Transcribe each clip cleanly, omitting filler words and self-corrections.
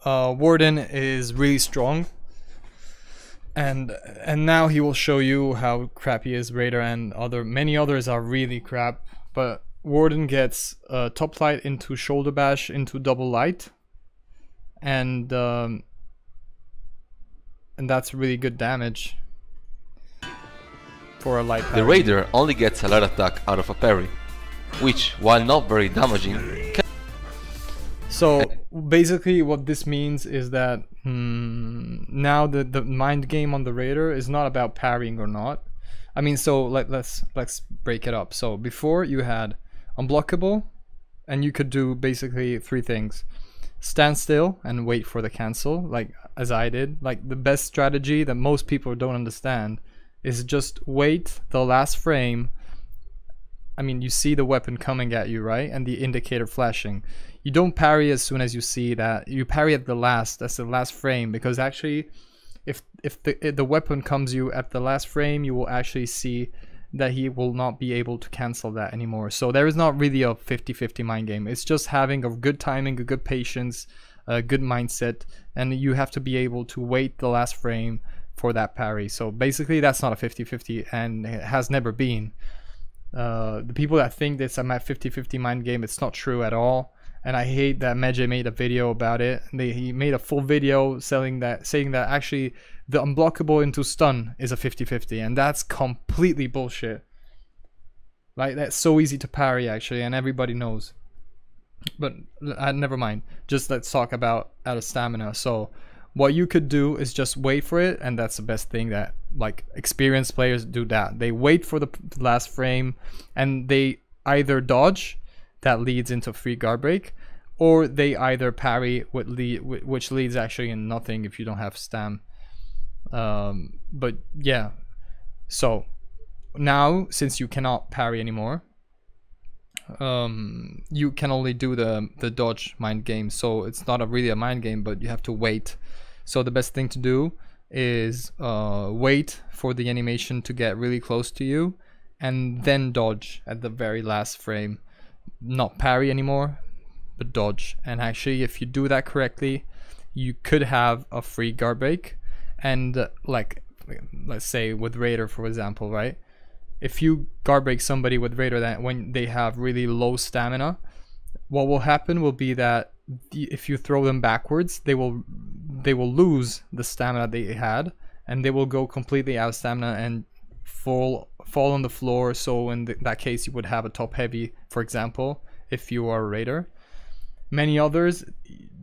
Warden is really strong, and now he will show you how crappy his Raider and many others are really crap. But Warden gets top light into shoulder bash into double light, and that's really good damage for a light parry. The Raider only gets a light attack out of a parry, which, while not very damaging, can... So basically what this means is that now the mind game on the Raider is not about parrying or not. I mean, so let's break it up. So before you had unblockable, and you could do basically three things: stand still and wait for the cancel, like as I did. Like the best strategy that most people don't understand is just wait the last frame. I mean, you see the weapon coming at you, right? And the indicator flashing. You don't parry as soon as you see that. You parry at the last. That's the last frame, because actually, if the weapon comes you at the last frame, you will actually see that he will not be able to cancel that anymore. So there is not really a 50-50 mind game. It's just having a good timing, a good patience, a good mindset, and you have to be able to wait the last frame for that parry. So basically that's not a 50-50, and it has never been. The people that think this I'm at 50-50 mind game, it's not true at all. And I hate that Mege made a video about it. He made a full video saying that actually the unblockable into stun is a 50-50, and that's completely bullshit. Like, that's so easy to parry actually, and everybody knows. But never mind. Just let's talk about out of stamina. So what you could do is just wait for it, and that's the best thing that like experienced players do. That they wait for the last frame, and they either dodge, that leads into free guard break, or they either parry, which leads actually in nothing if you don't have stam. But yeah, so now since you cannot parry anymore, you can only do the dodge mind game. So it's not really a mind game, but you have to wait. So the best thing to do is wait for the animation to get really close to you, and then dodge at the very last frame. Not parry anymore, but dodge. And actually, if you do that correctly, you could have a free guard break. And like, let's say with Raider, for example, right? If you guard break somebody with Raider that when they have really low stamina, what will happen will be that if you throw them backwards, they will lose the stamina they had, and they will go completely out of stamina and fall on the floor. So in that case, you would have a top heavy, for example, if you are a Raider. Many others,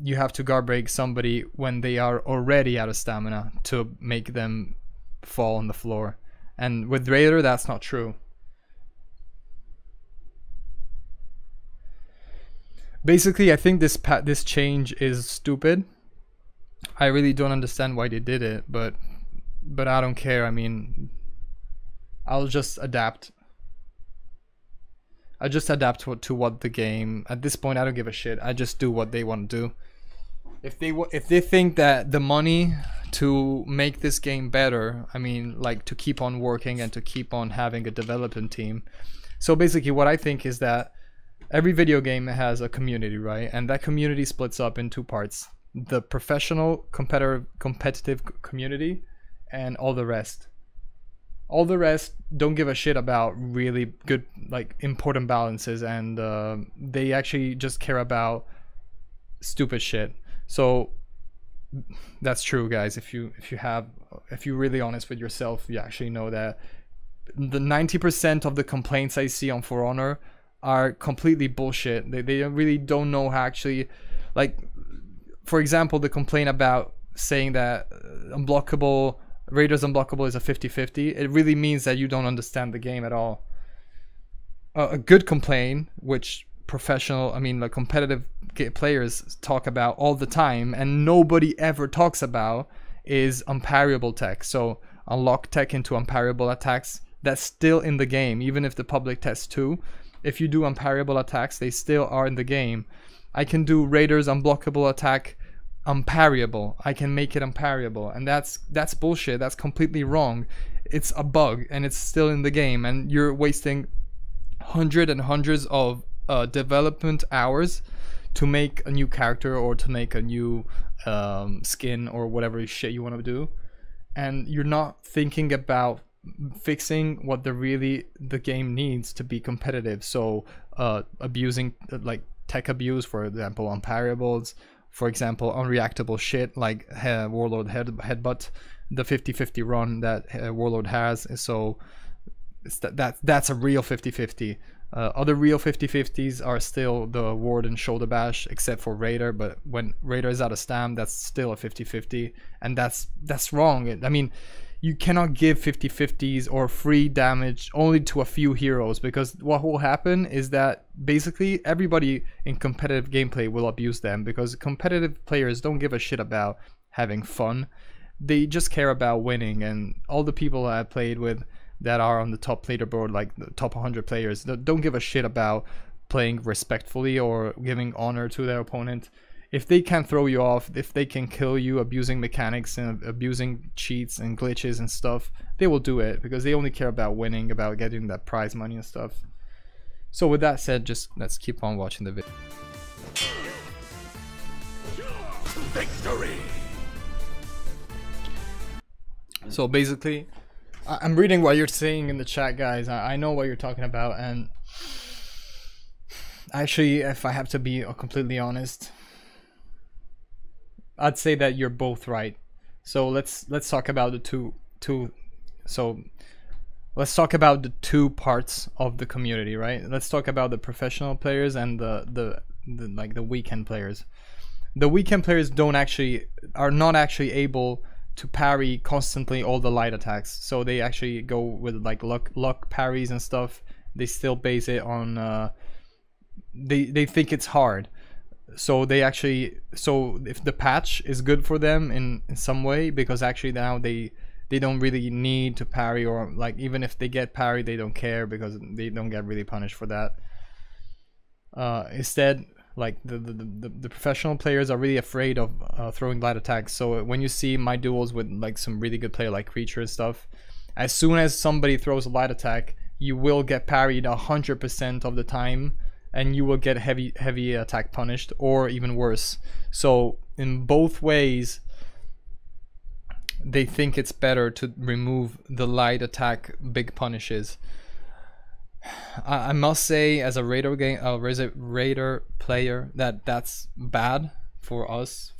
you have to guard break somebody when they are already out of stamina to make them fall on the floor. And with Raider, that's not true. Basically, I think this change is stupid. I really don't understand why they did it, but I don't care. I mean, I'll just adapt. I just adapt to what the game. At this point, I don't give a shit. I just do what they want to do. If they think that the money to make this game better, I mean, like to keep on working and to keep on having a development team. So basically, what I think is that every video game has a community, right? And that community splits up in two parts: the professional, competitive community, and all the rest. All the rest don't give a shit about really good, like, important balances, and they actually just care about stupid shit. So that's true, guys. If you're really honest with yourself, you actually know that the 90% of the complaints I see on For Honor are completely bullshit. They really don't know how actually, like, for example, the complaint about saying that Raiders unblockable is a 50-50, it really means that you don't understand the game at all. A good complaint, which like competitive players talk about all the time and nobody ever talks about, is unparryable tech. So unlock tech into unparryable attacks. That's still in the game, even if the public test too. If you do unparryable attacks, they still are in the game. I can do Raiders unblockable attack unparryable. I can make it unparryable, and that's bullshit. That's completely wrong. It's a bug, and it's still in the game, and you're wasting hundreds and hundreds of development hours to make a new character or to make a new skin or whatever shit you want to do, and you're not thinking about fixing what the game needs to be competitive. So abusing like tech abuse, for example, on parryables, for example, unreactable shit like Warlord headbutt, the 50-50 run that Warlord has. So that's a real 50-50. Other real 50-50s are still the Warden shoulder bash, except for Raider, but when Raider is out of stam, that's still a 50-50, and that's wrong. I mean, you cannot give 50-50s or free damage only to a few heroes, because what will happen is that basically everybody in competitive gameplay will abuse them, because competitive players don't give a shit about having fun. They just care about winning, and all the people I played with that are on the top leaderboard, like the top 100 players, that don't give a shit about playing respectfully or giving honor to their opponent. If they can throw you off, if they can kill you abusing mechanics and abusing cheats and glitches and stuff, they will do it, because they only care about winning, about getting that prize money and stuff. So with that said, just let's keep on watching the video. Victory! So basically, I'm reading what you're saying in the chat, guys. I know what you're talking about, and actually, if I have to be completely honest, I'd say that you're both right. So let's talk about the two. So let's talk about the two parts of the community, right? Let's talk about the professional players and the like the weekend players. The weekend players are not actually able to parry constantly all the light attacks, so they actually go with like luck parries and stuff. They still base it on they think it's hard, so they actually, so if the patch is good for them in some way, because actually now they don't really need to parry, or like even if they get parry they don't care, because they don't get really punished for that. Instead, like the professional players are really afraid of throwing light attacks. So when you see my duels with like some really good player like Creature and stuff, as soon as somebody throws a light attack, you will get parried 100% of the time, and you will get heavy attack punished, or even worse. So in both ways, they think it's better to remove the light attack big punishes. I must say, as a Raider player, that's bad for us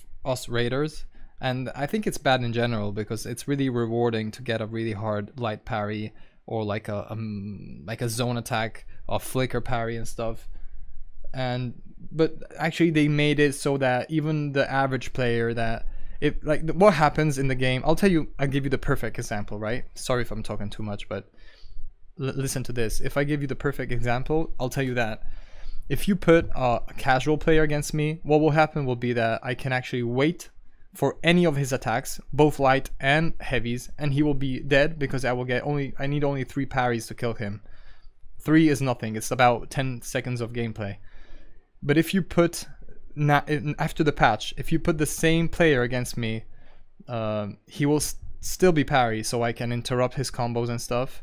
Raiders, and I think it's bad in general, because it's really rewarding to get a really hard light parry, or like a zone attack or flicker parry and stuff. But actually they made it so that even the average player, that if like what happens in the game, I'll give you the perfect example, right? Sorry if I'm talking too much, but listen to this. If I give you the perfect example, I'll tell you that if you put a casual player against me, what will happen will be that I can actually wait for any of his attacks, both light and heavies, and he will be dead, because I need only 3 parries to kill him. 3 is nothing, it's about 10 seconds of gameplay. But if you put, after the patch, if you put the same player against me, he will still be parry, so I can interrupt his combos and stuff.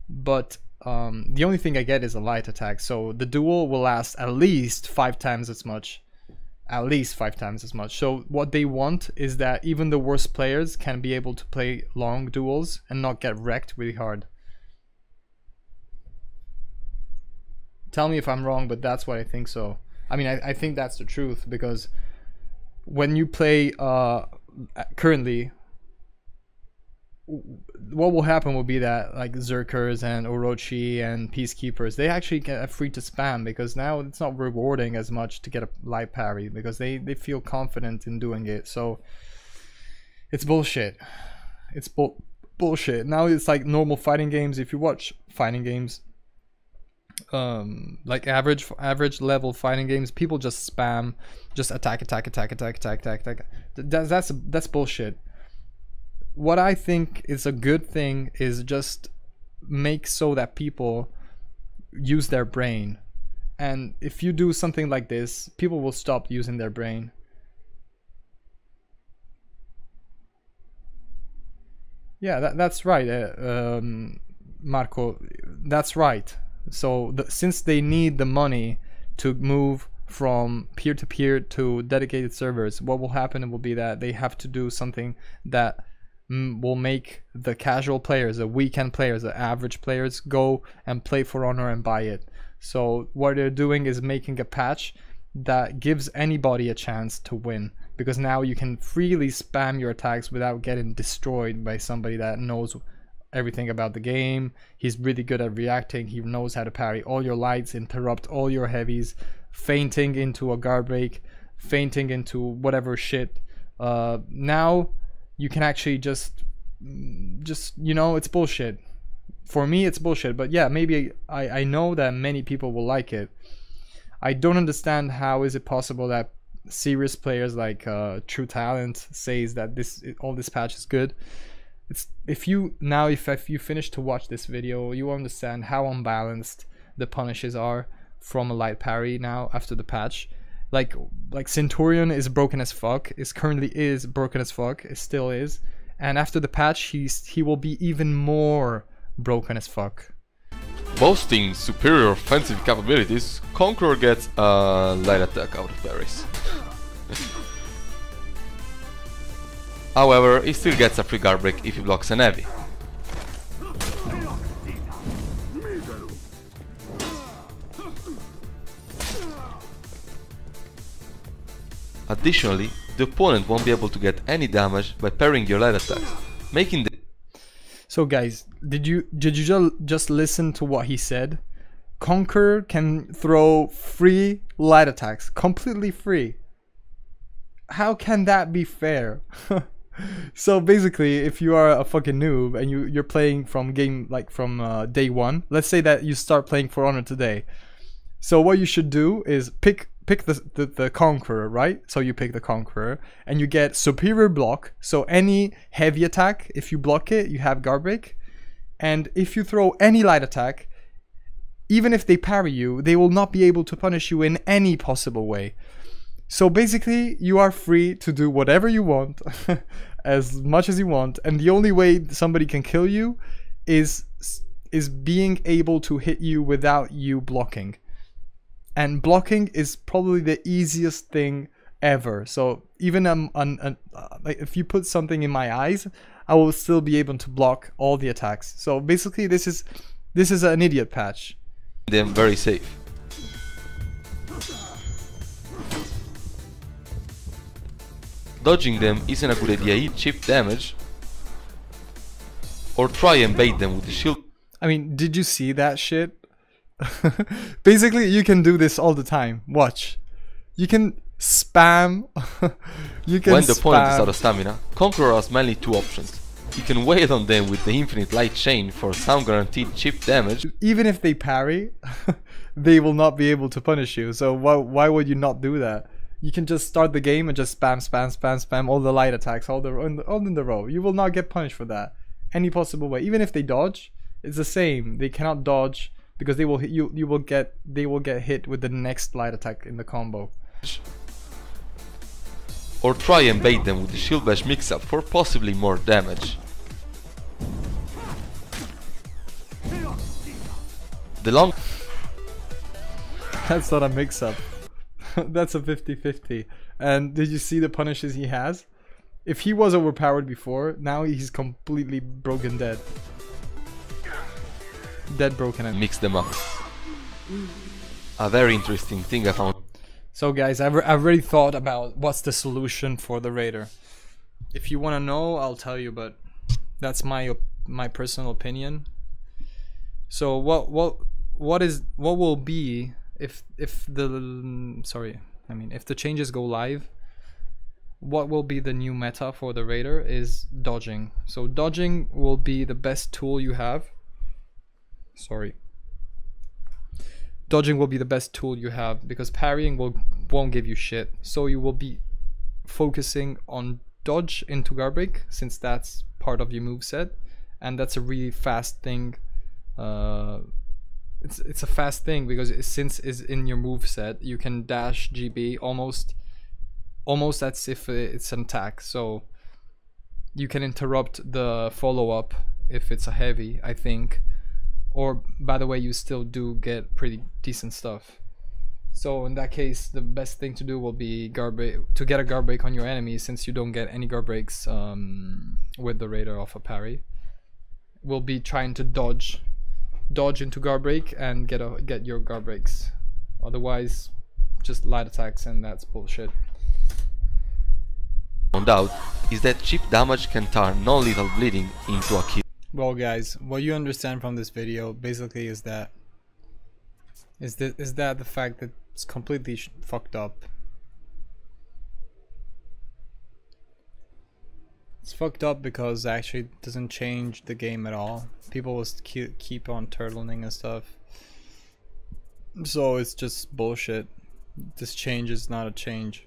But the only thing I get is a light attack, so the duel will last at least 5 times as much. At least 5 times as much. So what they want is that even the worst players can be able to play long duels and not get wrecked really hard. Tell me if I'm wrong, but that's what I think. So I mean, I think that's the truth, because when you play currently, what will happen will be that like Zerkers and Orochi and Peacekeepers, they actually get free to spam, because now it's not rewarding as much to get a light parry, because they feel confident in doing it. So it's bullshit. It's bullshit. Now it's like normal fighting games. If you watch fighting games, like average level fighting games, people just spam, just attack. That's bullshit. What I think is a good thing is just make so that people use their brain, and if you do something like this, people will stop using their brain. Yeah, that's right, Marco, that's right. So since they need the money to move from peer-to-peer to dedicated servers, what will happen will be that they have to do something that will make the casual players, the weekend players, the average players go and play For Honor and buy it. So what they're doing is making a patch that gives anybody a chance to win, because now you can freely spam your attacks without getting destroyed by somebody that knows everything about the game. He's really good at reacting. He knows how to parry all your lights, interrupt all your heavies, feinting into a guard break, feinting into whatever shit. Now you can actually just you know, it's bullshit. For me it's bullshit, but yeah, maybe I know that many people will like it. I don't understand how is it possible that serious players like True Talent says that all this patch is good. It's if you finish to watch this video, you understand how unbalanced the punishes are from a light parry now after the patch. Like Centurion is broken as fuck. It currently is broken as fuck. It still is. And after the patch, he will be even more broken as fuck. Boasting superior offensive capabilities, Conqueror gets a light attack out of parries. However, he still gets a free guard break if he blocks an heavy. Additionally, the opponent won't be able to get any damage by parrying your light attacks, making the... So guys, did you just listen to what he said? Conqueror can throw free light attacks, completely free. How can that be fair? So basically, if you are a fucking noob and you're playing from day one, let's say that you start playing For Honor today. So what you should do is pick the Conqueror, right? So you pick the Conqueror and you get superior block. So any heavy attack, if you block it, you have guard break. And if you throw any light attack, even if they parry you, they will not be able to punish you in any possible way. So basically, you are free to do whatever you want, as much as you want, and the only way somebody can kill you is being able to hit you without you blocking. And blocking is probably the easiest thing ever. So even like if you put something in my eyes, I will still be able to block all the attacks. So basically, this is an idiot patch. Them very safe. Dodging them isn't a good idea. Eat cheap damage, or try and bait them with the shield. I mean, did you see that shit? Basically, you can do this all the time. Watch. You can spam. You can when the opponent is spam. out of stamina, Conqueror has mainly two options. You can wait on them with the infinite light chain for some guaranteed cheap damage. Even if they parry, they will not be able to punish you. So why would you not do that? You can just start the game and just spam all the light attacks, all in the row. You will not get punished for that any possible way. Even if they dodge, it's the same. They cannot dodge because they will hit you. They will get hit with the next light attack in the combo. Or try and bait them with the shield bash mix-up for possibly more damage. The long... That's not a mix-up. That's a 50-50. And did you see the punishes he has? If he was overpowered before, now he's completely broken dead. Dead broken and mix them up. A very interesting thing I found. So guys, I've already thought about what's the solution for the Raider. If you want to know, I'll tell you, but that's my personal opinion. So what will be if the changes go live? What will be the new meta for the Raider is dodging. So dodging will be the best tool you have. Dodging will be the best tool you have because parrying won't give you shit. So you will be focusing on dodge into guard break since that's part of your moveset, and that's a really fast thing. It's a fast thing because since it's in your moveset, you can dash GB almost as if it's an attack. So you can interrupt the follow-up if it's a heavy, I think. Or by the way, you still do get pretty decent stuff. So in that case, the best thing to do will be guard break, to get a guard break on your enemy, since you don't get any guard breaks with the Raider off a parry. Will be trying to dodge into guard break and get your guard breaks. Otherwise, just light attacks, and that's bullshit. Found out is that chip damage can turn non-lethal bleeding into a kill. Well, guys, what you understand from this video basically is that the fact that it's completely fucked up. It's fucked up because actually it doesn't change the game at all. People will keep on turtling and stuff. So it's just bullshit. This change is not a change.